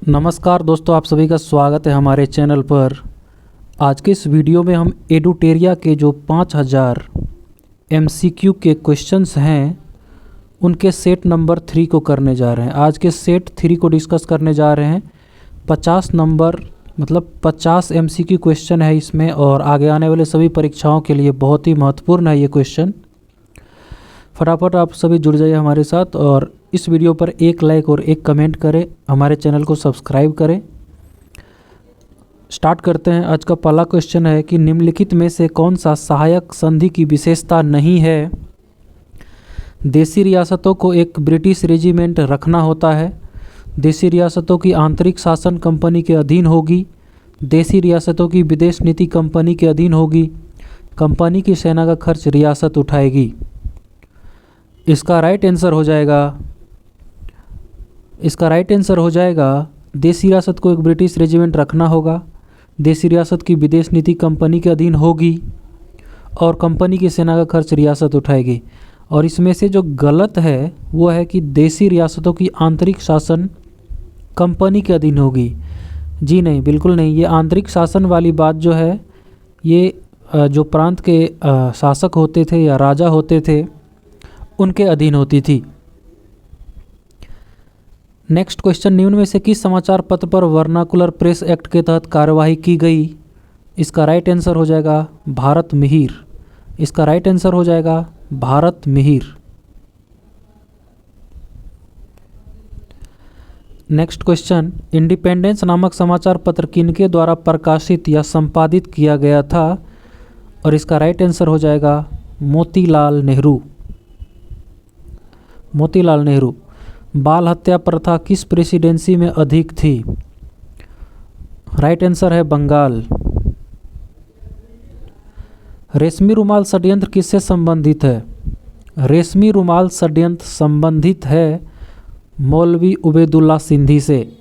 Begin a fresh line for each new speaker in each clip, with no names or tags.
नमस्कार दोस्तों, आप सभी का स्वागत है हमारे चैनल पर। आज के इस वीडियो में हम एडुटेरिया के जो 5000 MCQ के क्वेश्चंस हैं उनके सेट नंबर 3 को करने जा रहे हैं। आज के सेट 3 को डिस्कस करने जा रहे हैं। 50 नंबर मतलब 50 MCQ क्वेश्चन है इसमें, और आगे आने वाले सभी परीक्षाओं के लिए बहुत ही महत्वपूर्ण है ये क्वेश्चन। फटाफट आप सभी जुड़ जाइए हमारे साथ और इस वीडियो पर एक लाइक और एक कमेंट करें, हमारे चैनल को सब्सक्राइब करें। स्टार्ट करते हैं। आज का पहला क्वेश्चन है कि निम्नलिखित में से कौन सा सहायक संधि की विशेषता नहीं है। देशी रियासतों को एक ब्रिटिश रेजिमेंट रखना होता है। देशी रियासतों की आंतरिक शासन कंपनी के अधीन होगी। देशी रियासतों की विदेश नीति कंपनी के अधीन होगी। कंपनी की सेना का खर्च रियासत उठाएगी। इसका राइट आंसर हो जाएगा देशी रियासत को एक ब्रिटिश रेजिमेंट रखना होगा। देशी रियासत की विदेश नीति कंपनी के अधीन होगी और कंपनी की सेना का खर्च रियासत उठाएगी। और इसमें से जो गलत है वो है कि देशी रियासतों की आंतरिक शासन कंपनी के अधीन होगी। जी नहीं, बिल्कुल नहीं। ये आंतरिक शासन वाली बात जो है ये जो प्रांत के शासक होते थे या राजा होते थे उनके अधीन होती थी। नेक्स्ट क्वेश्चन, निम्न में से किस समाचार पत्र पर वर्नाकुलर प्रेस एक्ट के तहत कार्यवाही की गई। इसका राइट आंसर हो जाएगा भारत मिहिर। इसका राइट आंसर हो जाएगा Bharat Mihir. Next question, independence नामक समाचार पत्र किनके द्वारा प्रकाशित या संपादित किया गया था। और इसका राइट आंसर हो जाएगा मोतीलाल नेहरू। मोतीलाल नेहरू। बाल हत्या प्रथा किस प्रेसिडेंसी में अधिक थी। राइट आंसर है बंगाल। रेशमी रुमाल षड्यंत्र किससे संबंधित है। रेशमी रुमाल षड्यंत्र संबंधित है मौलवी उबैदुल्ला सिंधी से।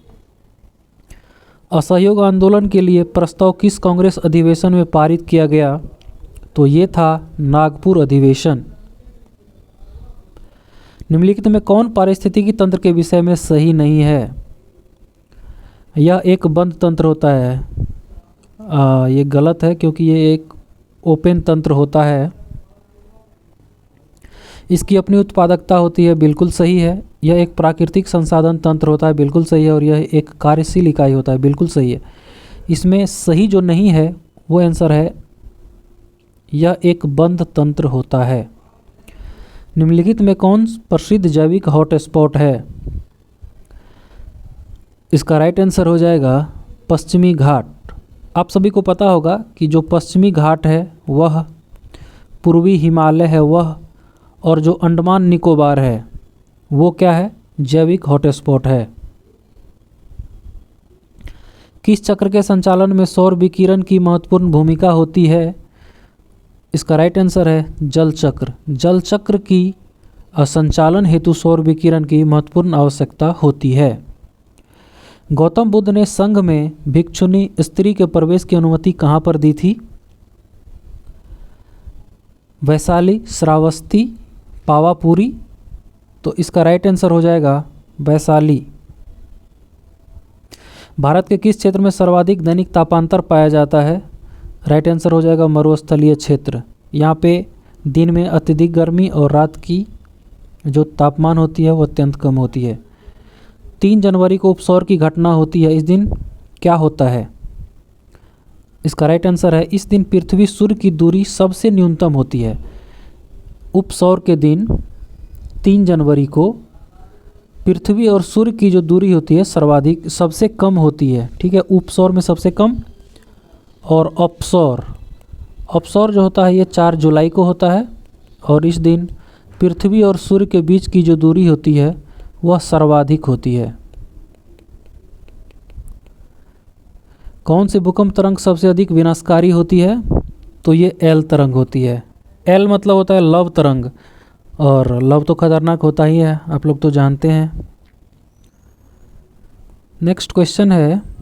असहयोग आंदोलन के लिए प्रस्ताव किस कांग्रेस अधिवेशन में पारित किया गया। तो ये था नागपुर अधिवेशन। निम्नलिखित में कौन पारिस्थितिकी तंत्र के विषय में सही नहीं है। यह एक बंद तंत्र होता है। ये गलत है क्योंकि ये एक ओपन तंत्र होता है। इसकी अपनी उत्पादकता होती है, बिल्कुल सही है। यह एक प्राकृतिक संसाधन तंत्र होता है, बिल्कुल सही है। और यह एक कार्यशील इकाई होता है, बिल्कुल सही है। इसमें सही जो नहीं है वो आंसर है यह एक बंद तंत्र होता है। निम्नलिखित में कौन प्रसिद्ध जैविक हॉटस्पॉट है। इसका राइट आंसर हो जाएगा पश्चिमी घाट। आप सभी को पता होगा कि जो पश्चिमी घाट है वह पूर्वी हिमालय है वह, और जो अंडमान निकोबार है वो क्या है, जैविक हॉटस्पॉट है। किस चक्र के संचालन में सौर विकिरण की महत्वपूर्ण भूमिका होती है। इसका राइट आंसर है जल चक्र। जल चक्र की संचालन हेतु सौर विकिरण की महत्वपूर्ण आवश्यकता होती है। गौतम बुद्ध ने संघ में भिक्षुनी स्त्री के प्रवेश की अनुमति कहाँ पर दी थी। वैशाली, श्रावस्ती, पावापुरी। तो इसका राइट आंसर हो जाएगा वैशाली। भारत के किस क्षेत्र में सर्वाधिक दैनिक तापांतर पाया जाता है। राइट आंसर हो जाएगा मरुस्थलीय क्षेत्र। यहाँ पे दिन में अत्यधिक गर्मी और रात की जो तापमान होती है वो अत्यंत कम होती है। 3 जनवरी को उपसौर की घटना होती है। इस दिन क्या होता है। इसका राइट आंसर है इस दिन पृथ्वी सूर्य की दूरी सबसे न्यूनतम होती है। उपसौर के दिन 3 जनवरी को पृथ्वी और सूर्य की जो दूरी होती है सर्वाधिक सबसे कम होती है। ठीक है, उपसौर में सबसे कम। और अपसौर जो होता है ये 4 जुलाई को होता है, और इस दिन पृथ्वी और सूर्य के बीच की जो दूरी होती है वह सर्वाधिक होती है। कौन सी भूकंप तरंग सबसे अधिक विनाशकारी होती है। तो ये एल तरंग होती है। एल मतलब होता है लव तरंग, और लव तो खतरनाक होता ही है, आप लोग तो जानते हैं। नेक्स्ट क्वेश्चन है,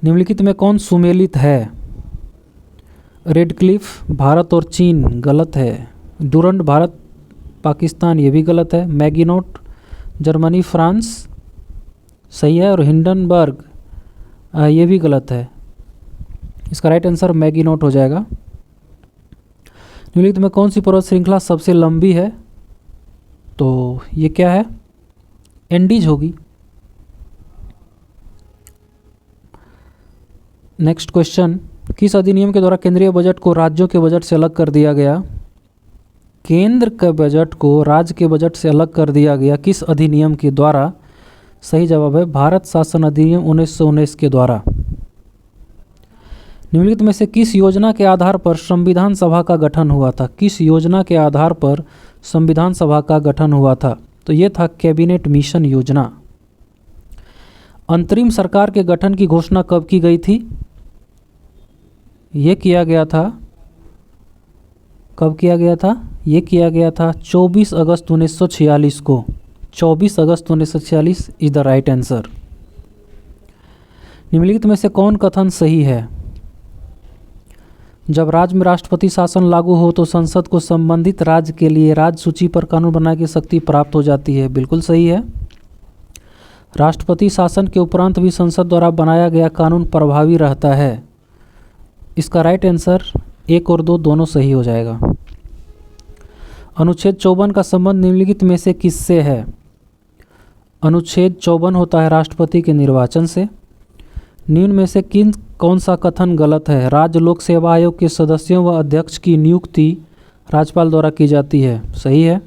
निम्नलिखित में कौन सुमेलित है। रेड क्लिफ भारत और चीन, गलत है। डूरंड भारत पाकिस्तान, ये भी गलत है। मैगिनोट जर्मनी फ्रांस, सही है, और हिंडनबर्ग ये भी गलत है। इसका राइट आंसर मैगिनोट हो जाएगा। निम्नलिखित में कौन सी पर्वत श्रृंखला सबसे लंबी है? तो ये क्या है? एंडीज होगी। नेक्स्ट क्वेश्चन, किस अधिनियम के द्वारा केंद्रीय बजट को राज्यों के बजट से अलग कर दिया गया? केंद्र के बजट को राज्य के बजट से अलग कर दिया गया किस अधिनियम के द्वारा? सही जवाब है भारत शासन अधिनियम 1919 के द्वारा। निम्नलिखित में से किस योजना के आधार पर संविधान सभा का गठन हुआ था? किस योजना के आधार पर संविधान सभा का गठन हुआ था? तो ये था कैबिनेट मिशन योजना। अंतरिम सरकार के गठन की घोषणा कब की गई थी? ये किया गया था, कब किया गया था? ये किया गया था 24 अगस्त 1946 को। 24 अगस्त 1946 इज द राइट आंसर। निम्नलिखित में से कौन कथन सही है? जब राज्य में राष्ट्रपति शासन लागू हो तो संसद को संबंधित राज्य के लिए राज्य सूची पर कानून बनाने की शक्ति प्राप्त हो जाती है। बिल्कुल सही है। राष्ट्रपति शासन के उपरांत भी संसद द्वारा बनाया गया कानून प्रभावी रहता है। इसका राइट आंसर 1 और 2 दोनों सही हो जाएगा। अनुच्छेद 54 का संबंध निम्नलिखित में से किससे है? अनुच्छेद 54 होता है राष्ट्रपति के निर्वाचन से। निम्न में से कौन सा कथन गलत है? राज्य लोक सेवा आयोग के सदस्यों व अध्यक्ष की नियुक्ति राज्यपाल द्वारा की जाती है। सही है।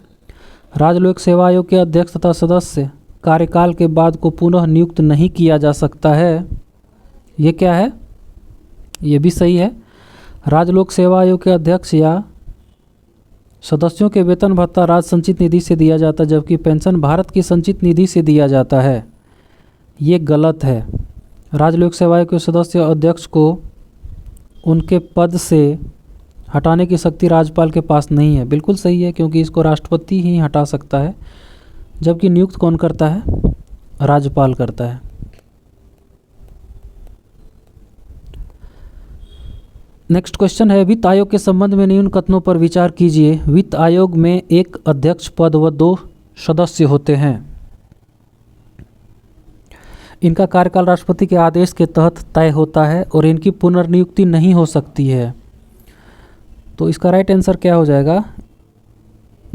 राज्य लोक सेवा आयोग के अध्यक्ष तथा सदस्य कार्यकाल के बाद को पुनः नियुक्त नहीं किया जा सकता है। ये क्या है? ये भी सही है। राज्य लोक सेवा आयोग के अध्यक्ष या सदस्यों के वेतन भत्ता राज्य संचित निधि से दिया जाता है, जबकि पेंशन भारत की संचित निधि से दिया जाता है। ये गलत है। राज्य लोक सेवा आयोग के सदस्य अध्यक्ष को उनके पद से हटाने की शक्ति राज्यपाल के पास नहीं है। बिल्कुल सही है, क्योंकि इसको राष्ट्रपति ही हटा सकता है, जबकि नियुक्त कौन करता है? राज्यपाल करता है। नेक्स्ट क्वेश्चन है, वित्त आयोग के संबंध में निम्न कथनों पर विचार कीजिए। वित्त आयोग में एक अध्यक्ष पद व 2 सदस्य होते हैं। इनका कार्यकाल राष्ट्रपति के आदेश के तहत तय होता है और इनकी पुनर्नियुक्ति नहीं हो सकती है। तो इसका राइट आंसर क्या हो जाएगा?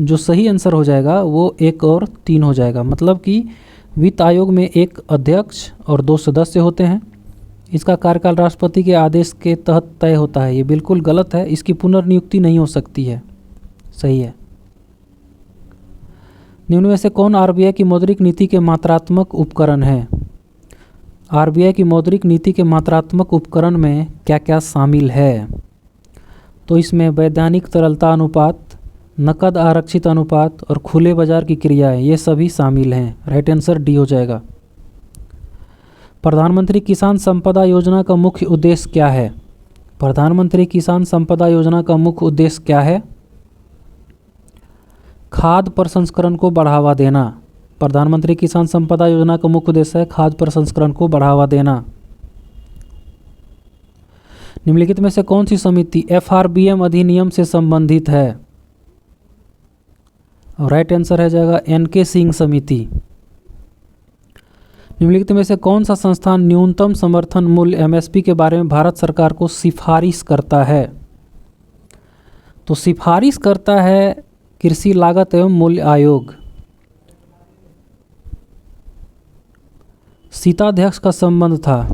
जो सही आंसर हो जाएगा वो 1 और 3 हो जाएगा। मतलब कि वित्त आयोग में एक अध्यक्ष और 2 सदस्य होते हैं। इसका कार्यकाल राष्ट्रपति के आदेश के तहत तय होता है। ये बिल्कुल गलत है। इसकी पुनर्नियुक्ति नहीं हो सकती है। सही है। निम्न में से कौन आरबीआई की मौद्रिक नीति के मात्रात्मक उपकरण है? आरबीआई की मौद्रिक नीति के मात्रात्मक उपकरण में क्या क्या शामिल है? तो इसमें वैधानिक तरलता अनुपात, नकद आरक्षित अनुपात और खुले बाजार की क्रियाएं, ये सभी शामिल हैं। राइट आंसर डी हो जाएगा। प्रधानमंत्री किसान संपदा योजना का मुख्य उद्देश्य क्या है? प्रधानमंत्री किसान संपदा योजना का मुख्य उद्देश्य क्या है? खाद्य प्रसंस्करण को बढ़ावा देना। प्रधानमंत्री किसान संपदा योजना का मुख्य उद्देश्य है खाद्य प्रसंस्करण को बढ़ावा देना। निम्नलिखित में से कौन सी समिति एफआरबीएम अधिनियम से संबंधित है? राइट आंसर है जाएगा एनके सिंह समिति। निम्नलिखित में से कौन सा संस्थान न्यूनतम समर्थन मूल्य एमएसपी के बारे में भारत सरकार को सिफारिश करता है? तो सिफारिश करता है कृषि लागत एवं मूल्य आयोग। सीताध्यक्ष का संबंध था।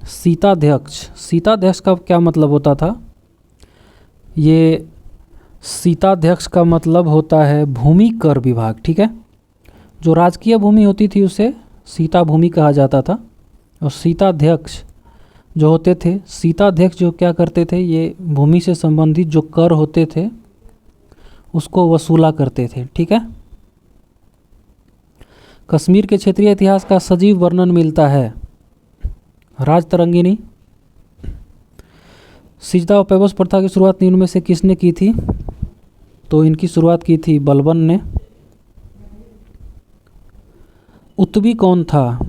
सीताध्यक्ष का क्या मतलब होता था? ये सीताध्यक्ष का मतलब होता है भूमि कर विभाग। ठीक है। जो राजकीय भूमि होती थी उसे सीता भूमि कहा जाता था। और सीताध्यक्ष जो होते थे, सीताध्यक्ष जो क्या करते थे, ये भूमि से संबंधित जो कर होते थे उसको वसूला करते थे। ठीक है। कश्मीर के क्षेत्रीय इतिहास का सजीव वर्णन मिलता है। राजतरंगिणी। सिजदा और पैबोस प्रथा की शुरुआत निम्न में से किसने की थी? तो इनकी शुरुआत की थी बलबन ने। उत्तवी कौन था?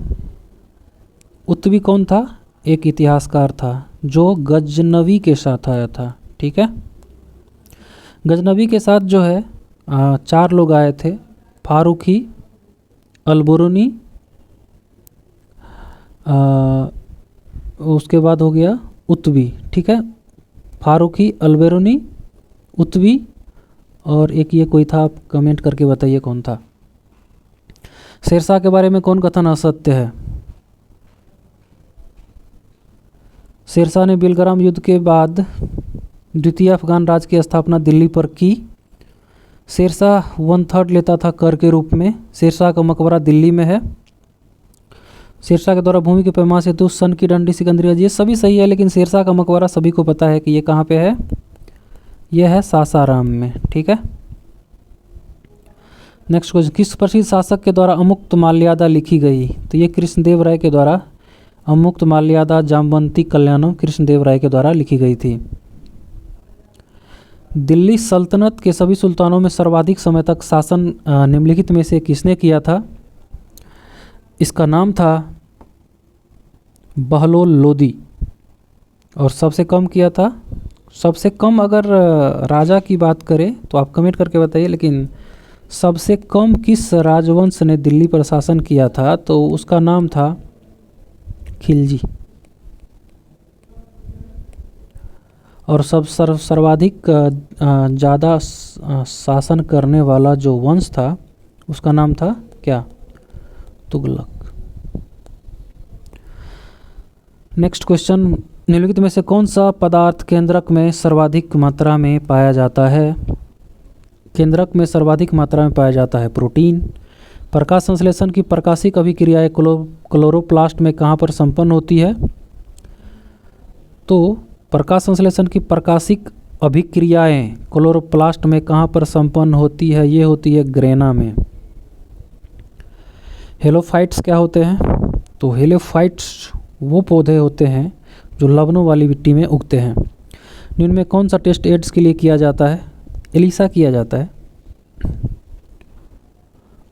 उत्तवी कौन था? एक इतिहासकार था जो गजनवी के साथ आया था। ठीक है। गजनवी के साथ जो है 4 लोग आए थे, फारूकी, अलबुरुनी, उसके बाद हो गया उत्वी, ठीक है, फारूकी, अल्बेरुनी, उत्वी, और एक ये कोई था, आप कमेंट करके बताइए कौन था। शेरशाह के बारे में कौन कथन असत्य है? शेरशाह ने बिलग्राम युद्ध के बाद द्वितीय अफगान राज की स्थापना दिल्ली पर की। शेरशाह 1/3 लेता था कर के रूप में। शेरशाह का मकबरा दिल्ली में है। शेरशाह के द्वारा भूमि के पैमाने से तो सन की डंडी, सिकंदरी, ये सभी सही है, लेकिन शेरशाह का मकबरा सभी को पता है कि ये कहाँ पे है, ये है सासाराम में, ठीक है। नेक्स्ट क्वेश्चन, किस प्रसिद्ध शासक के द्वारा अमुक्त माल्यादा लिखी गई? तो ये कृष्णदेव राय के द्वारा अमुक्त माल्यादा जामवंती कल्याणम कृष्णदेव राय के द्वारा लिखी गई थी। दिल्ली सल्तनत के सभी सुल्तानों में सर्वाधिक समय तक शासन निम्नलिखित में से किसने किया था? इसका नाम था बहलोल लोदी। और सबसे कम किया था, सबसे कम अगर राजा की बात करें तो आप कमेंट करके बताइए, लेकिन सबसे कम किस राजवंश ने दिल्ली पर शासन किया था? तो उसका नाम था खिलजी। और सर्वाधिक ज़्यादा शासन करने वाला जो वंश था उसका नाम था क्या? तुगलक। नेक्स्ट क्वेश्चन, निम्नलिखित में से कौन सा पदार्थ केंद्रक में सर्वाधिक मात्रा में पाया जाता है? केंद्रक में सर्वाधिक मात्रा में पाया जाता है प्रोटीन। प्रकाश संश्लेषण की प्रकाशिक अभिक्रियाएं क्लोरोप्लास्ट में कहाँ पर संपन्न होती है? तो प्रकाश संश्लेषण की प्रकाशिक अभिक्रियाएं क्लोरोप्लास्ट में कहाँ पर संपन्न होती है? ये होती है ग्रेना में। हेलोफाइट्स क्या होते हैं? तो हेलोफाइट्स वो पौधे होते हैं जो लवणों वाली मिट्टी में उगते हैं। निम्न में कौन सा टेस्ट एड्स के लिए किया जाता है? एलिसा किया जाता है।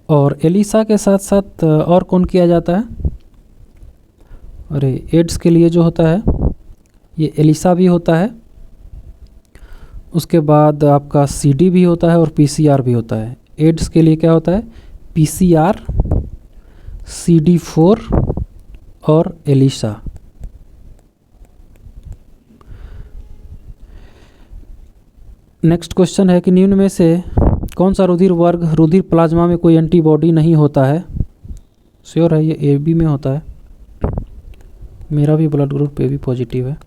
और एलिसा के साथ साथ और कौन किया जाता है? अरे एड्स के लिए जो होता है ये एलिसा भी होता है, उसके बाद आपका सीडी भी होता है और पीसीआर भी होता है। एड्स के लिए क्या होता है? पीसीआर, CD4 और एलिसा। नेक्स्ट क्वेश्चन है कि निम्न में से कौन सा रुधिर वर्ग रुधिर प्लाज्मा में कोई एंटीबॉडी नहीं होता है? श्योर है ये AB में होता है। मेरा भी ब्लड ग्रुप AB पॉजिटिव है।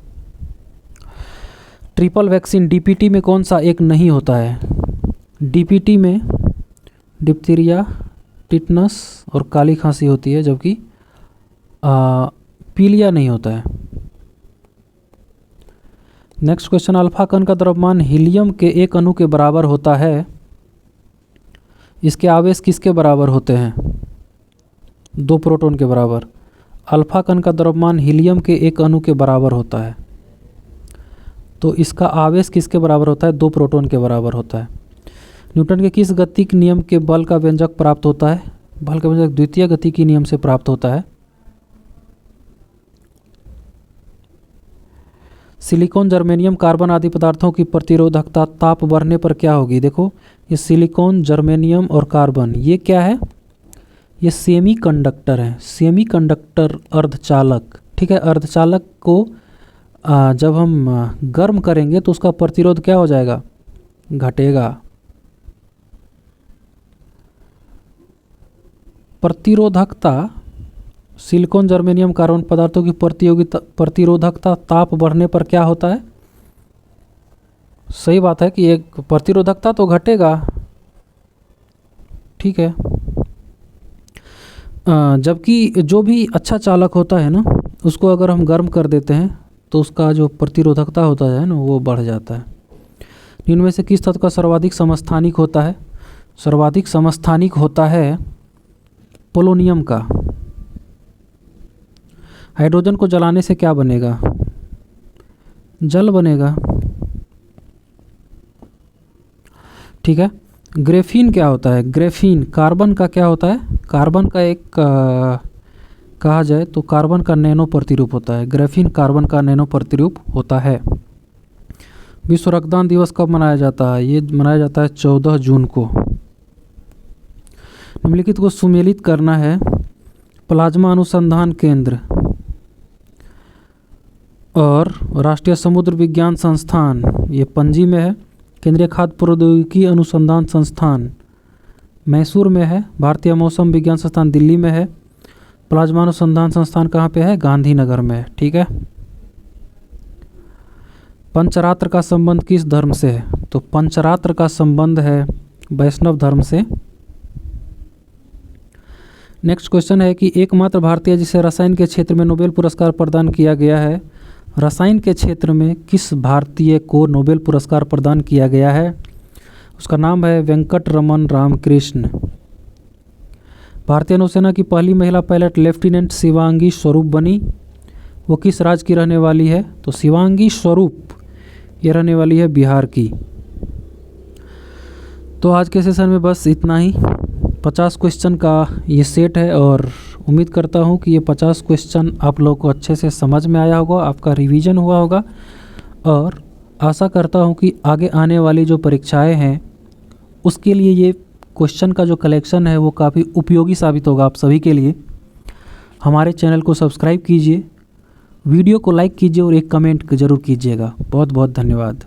ट्रिपल वैक्सीन DPT में कौन सा एक नहीं होता है? DPT में डिप्थीरिया, टिटनस और काली खांसी होती है, जबकि पीलिया नहीं होता है। नेक्स्ट क्वेश्चन, अल्फा कण का द्रव्यमान हीलियम के एक अणु के बराबर होता है। इसके आवेश किसके बराबर होते हैं? 2 प्रोटॉन के बराबर। अल्फा कण का द्रव्यमान हीलियम के एक अणु के बराबर होता है, तो इसका आवेश किसके बराबर होता है? 2 प्रोटॉन के बराबर होता है। न्यूटन के किस गतिक नियम के बल का व्यंजक प्राप्त होता है? बल का व्यंजक द्वितीय गतिकी नियम से प्राप्त होता है। सिलिकॉन, जर्मेनियम, कार्बन आदि पदार्थों की प्रतिरोधकता ताप बढ़ने पर क्या होगी? देखो ये सिलिकॉन, जर्मेनियम और कार्बन ये क्या है? ये सेमी कंडक्टर है। सेमी कंडक्टर अर्धचालक, ठीक है। अर्धचालक को जब हम गर्म करेंगे तो उसका प्रतिरोध क्या हो जाएगा? घटेगा। प्रतिरोधकता सिलिकॉन, जर्मेनियम, कार्बन पदार्थों की प्रतिरोधकता ताप बढ़ने पर क्या होता है? सही बात है कि एक प्रतिरोधकता तो घटेगा, ठीक है। जबकि जो भी अच्छा चालक होता है ना, उसको अगर हम गर्म कर देते हैं तो उसका जो प्रतिरोधकता होता है ना वो बढ़ जाता है। इनमें से किस तत्व का सर्वाधिक समस्थानिक होता है? सर्वाधिक समस्थानिक होता है पोलोनियम का। हाइड्रोजन को जलाने से क्या बनेगा? जल बनेगा, ठीक है। ग्रेफीन क्या होता है? ग्रेफीन कार्बन का क्या होता है? कार्बन का एक कहा जाए तो कार्बन का नैनो प्रतिरूप होता है। ग्रेफीन कार्बन का नैनो प्रतिरूप होता है। विश्व रक्तदान दिवस कब मनाया जाता है? ये मनाया जाता है 14 जून को। निम्नलिखित को सुमेलित करना है। प्लाज्मा अनुसंधान केंद्र और राष्ट्रीय समुद्र विज्ञान संस्थान ये पणजी में है। केंद्रीय खाद्य प्रौद्योगिकी अनुसंधान संस्थान मैसूर में है। भारतीय मौसम विज्ञान संस्थान दिल्ली में है। प्लाज्मा अनुसंधान संस्थान कहाँ पे है? गांधीनगर में है। ठीक है। पंचरात्र का संबंध किस धर्म से है? तो पंचरात्र का संबंध है वैष्णव धर्म से। नेक्स्ट क्वेश्चन है कि एकमात्र भारतीय जिसे रसायन के क्षेत्र में नोबेल पुरस्कार प्रदान किया गया है। रसायन के क्षेत्र में किस भारतीय को नोबेल पुरस्कार प्रदान किया गया है? उसका नाम है वेंकटरमन रामकृष्ण। भारतीय नौसेना की पहली महिला पायलट लेफ्टिनेंट शिवांगी स्वरूप बनी। वो किस राज्य की रहने वाली है? तो शिवांगी स्वरूप ये रहने वाली है बिहार की। तो आज के सेशन में बस इतना ही। 50 क्वेश्चन का ये सेट है और उम्मीद करता हूँ कि ये 50 क्वेश्चन आप लोगों को अच्छे से समझ में आया होगा, आपका रिवीजन हुआ होगा और आशा करता हूँ कि आगे आने वाली जो परीक्षाएं हैं उसके लिए ये क्वेश्चन का जो कलेक्शन है वो काफ़ी उपयोगी साबित होगा आप सभी के लिए। हमारे चैनल को सब्सक्राइब कीजिए, वीडियो को लाइक कीजिए और एक कमेंट ज़रूर कीजिएगा। बहुत बहुत धन्यवाद।